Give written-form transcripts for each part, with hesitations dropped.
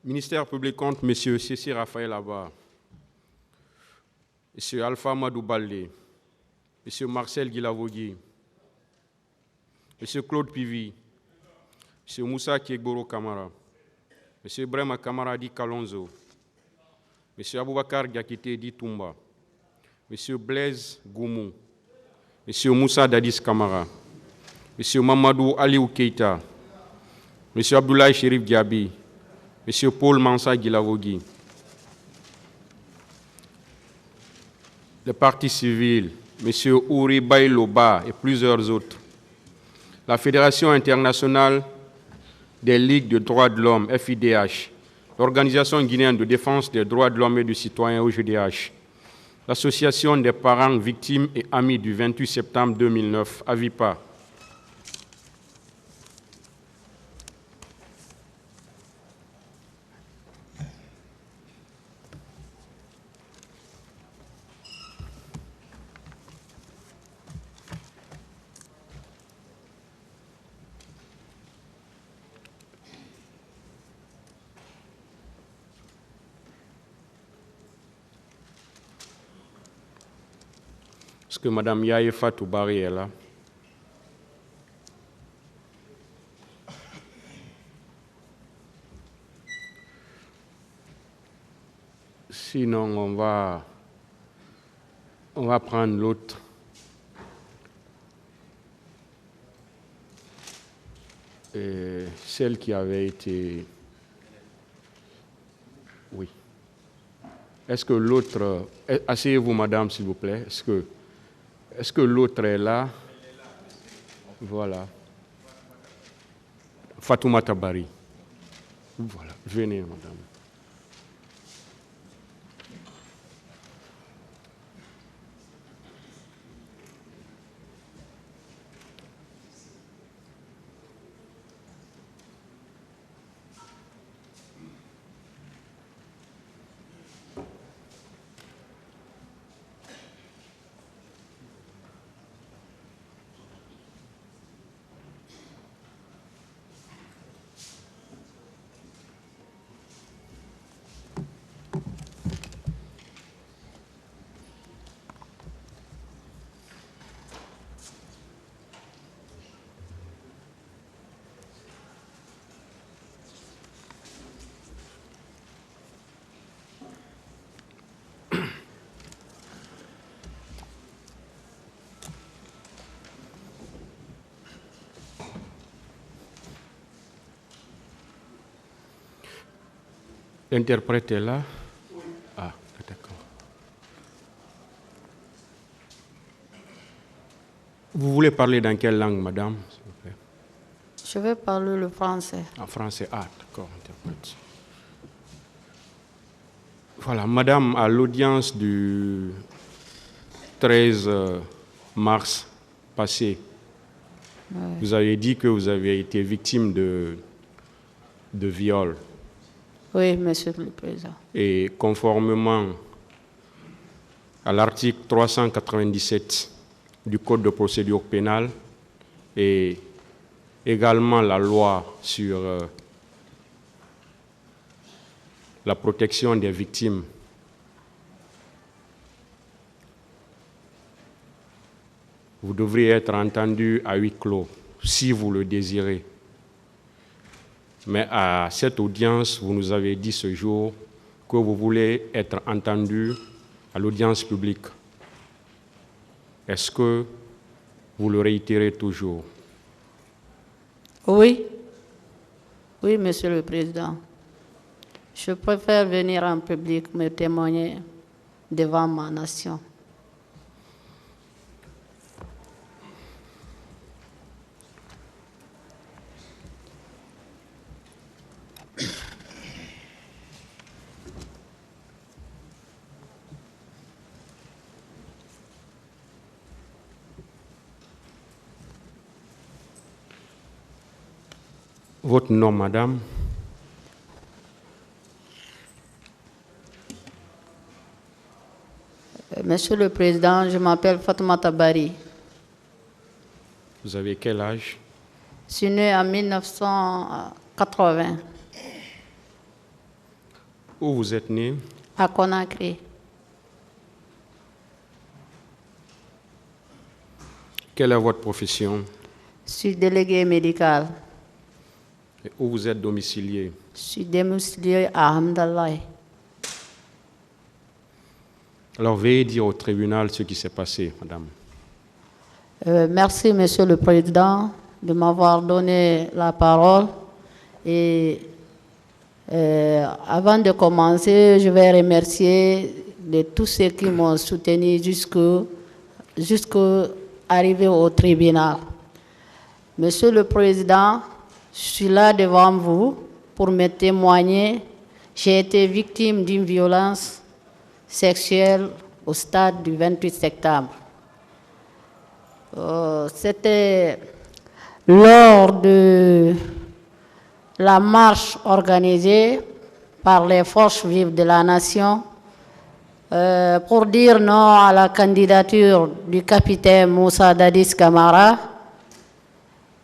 Ministère public compte M. Cécile Raphaël Abba, M. Alpha Madou Baldé, M. Marcel Guilavogui, M. Claude Pivi, M. Moussa Kiegboro Kamara, M. Brema Kamara Di Kalonzo, M. Aboubakar Diakité Di Toumba, M. Blaise Goumou, M. Moussa Dadis Kamara, M. Mamadou Aliou Keita, M. Abdoulaye Chérif Diaby, M. Paul Mansa Guilavogui, les partis civils, M. Ouri Bayloba et plusieurs autres, la Fédération internationale des ligues de droits de l'homme, FIDH, l'Organisation guinéenne de défense des droits de l'homme et du citoyen, OGDH, l'Association des parents victimes et amis du 28 septembre 2009, AVIPA, est-ce que Mme Yaye Fatou Bari est là? Sinon, on va prendre l'autre. Celle qui avait été... Oui. Est-ce que l'autre... Asseyez-vous, madame, s'il vous plaît. Est-ce que l'autre est là? Voilà. Fatoumata Bari. Voilà. Venez, madame. L'interprète est là? Ah, d'accord. Vous voulez parler dans quelle langue, madame, s'il vous plaît? Je vais parler le français. En français, ah, d'accord, interprète. Voilà, madame, à l'audience du 13 mars passé, vous avez dit que vous avez été victime de viol. Oui, Monsieur le Président. Et conformément à l'article 397 du Code de procédure pénale et également la loi sur la protection des victimes, vous devriez être entendu à huis clos si vous le désirez. Mais à cette audience, vous nous avez dit ce jour que vous voulez être entendu à l'audience publique. Est-ce que vous le réitérez toujours? Oui. Oui, Monsieur le Président. Je préfère venir en public me témoigner devant ma nation. Votre nom, madame? Monsieur le Président, je m'appelle Fatoumata Bari. Vous avez quel âge? Je suis née en 1980. Où vous êtes né? À Conakry. Quelle est votre profession? Je suis délégué médical. Et où vous êtes domicilié? Je suis domicilié à Hamdallah. Alors veuillez dire au tribunal ce qui s'est passé, madame. Merci, Monsieur le Président, de m'avoir donné la parole. Et avant de commencer, je vais remercier de tous ceux qui m'ont soutenu jusqu'à arriver au tribunal. Monsieur le Président, je suis là devant vous pour me témoigner. J'ai été victime d'une violence sexuelle au stade du 28 septembre. C'était lors de la marche organisée par les forces vives de la nation pour dire non à la candidature du capitaine Moussa Dadis Camara.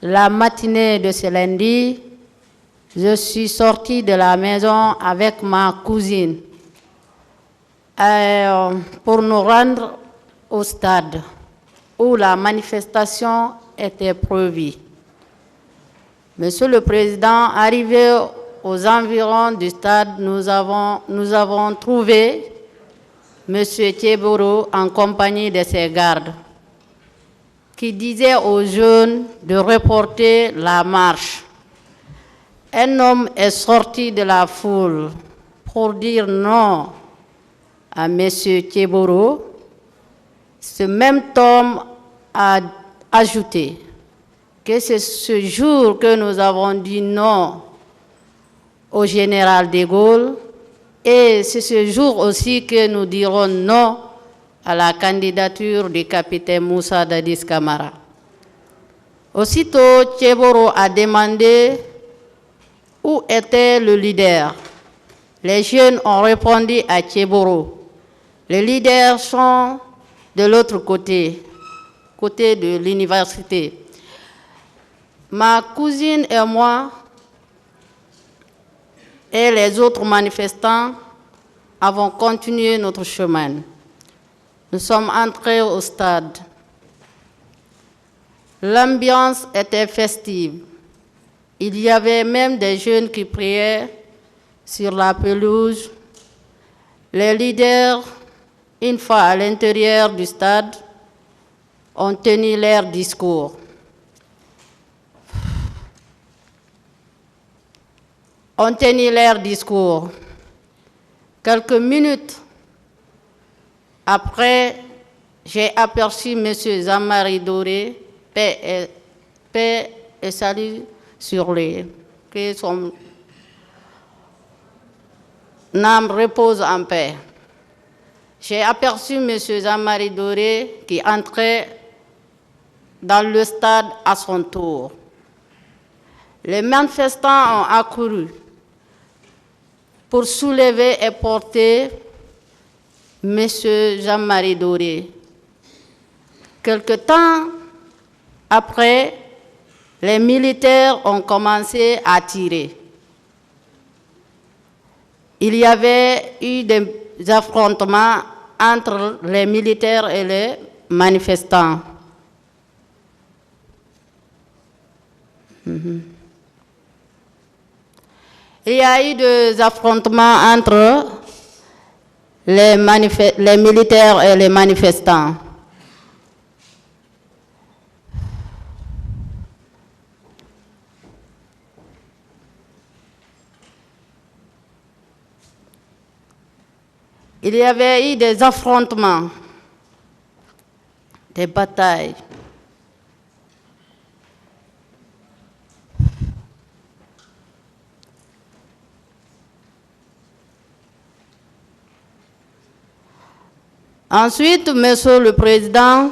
La matinée de ce lundi, je suis sortie de la maison avec ma cousine pour nous rendre au stade où la manifestation était prévue. Monsieur le Président, arrivé aux environs du stade, nous avons trouvé M. Thieboro en compagnie de ses gardes, qui disait aux jeunes de reporter la marche. Un homme est sorti de la foule pour dire non à M. Thieboro. Ce même homme a ajouté que c'est ce jour que nous avons dit non au général de Gaulle et c'est ce jour aussi que nous dirons non à la candidature du capitaine Moussa Dadis Camara. Aussitôt, Thieboro a demandé où était le leader. Les jeunes ont répondu à Thieboro. Les leaders sont de l'autre côté de l'université. Ma cousine et moi et les autres manifestants avons continué notre chemin. Nous sommes entrés au stade. L'ambiance était festive. Il y avait même des jeunes qui priaient sur la pelouse. Les leaders, une fois à l'intérieur du stade, ont tenu leur discours. Quelques minutes après, j'ai aperçu M. Zamari Doré, paix et salut sur lui, que son âme repose en paix. J'ai aperçu M. Zamari Doré qui entrait dans le stade à son tour. Les manifestants ont accouru pour soulever et porter M. Jean-Marie Doré. Quelque temps après, les militaires ont commencé à tirer. Il y avait eu des affrontements entre les militaires et les manifestants. Il y a eu des affrontements entre les militaires et les manifestants. Il y avait eu des affrontements, des batailles. Ensuite, Monsieur le Président,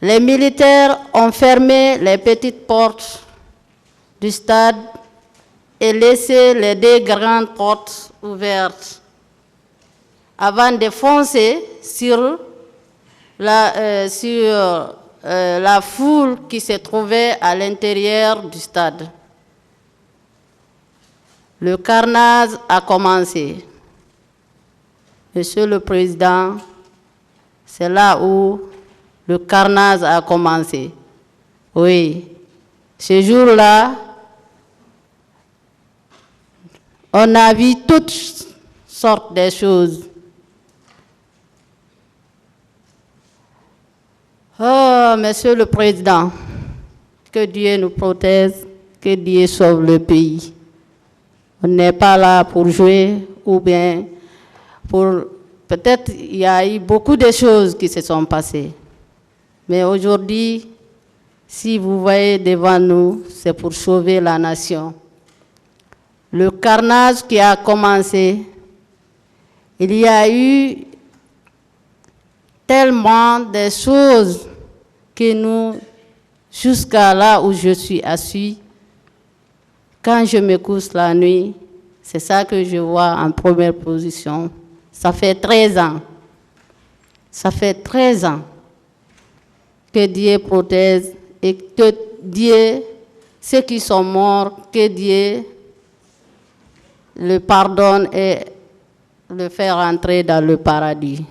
les militaires ont fermé les petites portes du stade et laissé les deux grandes portes ouvertes avant de foncer sur la foule qui se trouvait à l'intérieur du stade. Le carnage a commencé. Monsieur le Président, c'est là où le carnage a commencé. Oui, ce jour-là, on a vu toutes sortes de choses. Oh, Monsieur le Président, que Dieu nous protège, que Dieu sauve le pays. On n'est pas là pour jouer ou bien pour... Peut-être il y a eu beaucoup de choses qui se sont passées. Mais aujourd'hui, si vous voyez devant nous, c'est pour sauver la nation. Le carnage qui a commencé, il y a eu tellement de choses que nous, jusqu'à là où je suis assis, quand je me couche la nuit, c'est ça que je vois en première position. Ça fait 13 ans. Ça fait 13 ans que Dieu protège et que Dieu, ceux qui sont morts, que Dieu le pardonne et le fait rentrer dans le paradis.